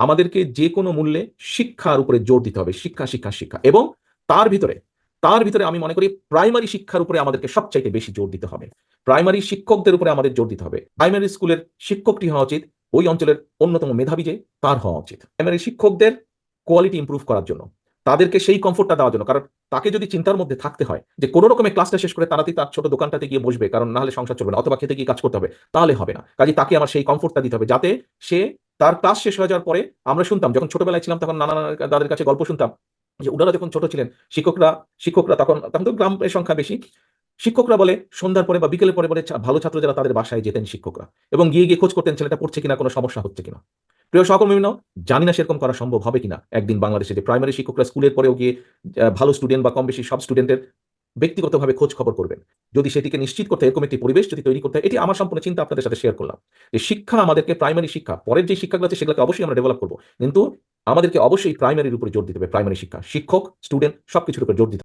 আমাদেরকে যে কোনো মূল্যে শিক্ষার উপরে জোর দিতে হবে। শিক্ষা, শিক্ষা, শিক্ষা। এবং তার ভিতরে তার ভিতরে আমি মনে করি প্রাইমারি শিক্ষার উপরে আমাদেরকে সবচাইতে বেশি জোর দিতে হবে। প্রাইমারি শিক্ষকদের উপরে আমাদের জোর দিতে হবে। প্রাইমারি স্কুলের শিক্ষকটি হওয়া উচিত ওই অঞ্চলের অন্যতম মেধাবী যে তার হওয়া উচিত। প্রাইমারি শিক্ষকদের কোয়ালিটি ইমপ্রুভ করার জন্য, তাদেরকে সেই কমফোর্টটা দেওয়ার জন্য। কারণ তাকে যদি চিন্তার মধ্যে থাকতে হয় যে কোনো রকমের ক্লাসটা শেষ করে তাড়াতাড়ি তার ছোট দোকানটাতে গিয়ে বসবে, কারণ না হলে সংসার চলবে না, অথবা খেতে গিয়ে কাজ করতে হবে, তাহলে হবে না। কাজেই তাকে আমার সেই কমফোর্টটা দিতে হবে যাতে সে তার ক্লাস শেষ হয়ে যাওয়ার পরে, আমরা শুনতাম যখন ছোটবেলায় ছিলাম তখন নানা দাদের কাছে গল্প শুনতাম যে ওনারা যখন ছোট ছিলেন, শিক্ষকরা শিক্ষকরা তখন তখন তো গ্রামের সংখ্যা বেশি, শিক্ষকরা বলে সন্ধ্যার পরে বা বিকেলের পরে বলে ভালো ছাত্র যারা তাদের বাসায় যেতেন শিক্ষকরা, এবং গিয়ে গিয়ে খোঁজ করতেন ছেলেটা পড়ছে কিনা, কোনো সমস্যা হচ্ছে কিনা। প্রিয় সহকর্মীবৃন্দ, জানি না সেরকম করা সম্ভব হবে কিনা একদিন বাংলাদেশে, যে প্রাইমারি শিক্ষকরা স্কুলের পরেও গিয়ে ভালো স্টুডেন্ট বা কম বেশি সব স্টুডেন্টের ব্যক্তিগতভাবে খোঁজ খবর করবেন। যদি সেটিকে নিশ্চিত করতে এরকম একটি পরিবেশ যদি তৈরি করতে হয়, এটি আমার সম্পূর্ণ চিন্তা আপনাদের সাথে শেয়ার করলাম। যে শিক্ষা আমাদেরকে, প্রাইমারি শিক্ষা, পরের যে শিক্ষাগুলো আছে সেগুলোকে অবশ্যই আমরা ডেভেলপ করবো, কিন্তু আমাদেরকে অবশ্যই প্রাইমারির উপরে জোর দিতে হবে। প্রাইমারি শিক্ষা, শিক্ষক, স্টুডেন্ট সবকিছুর উপর জোর দিতে হবে।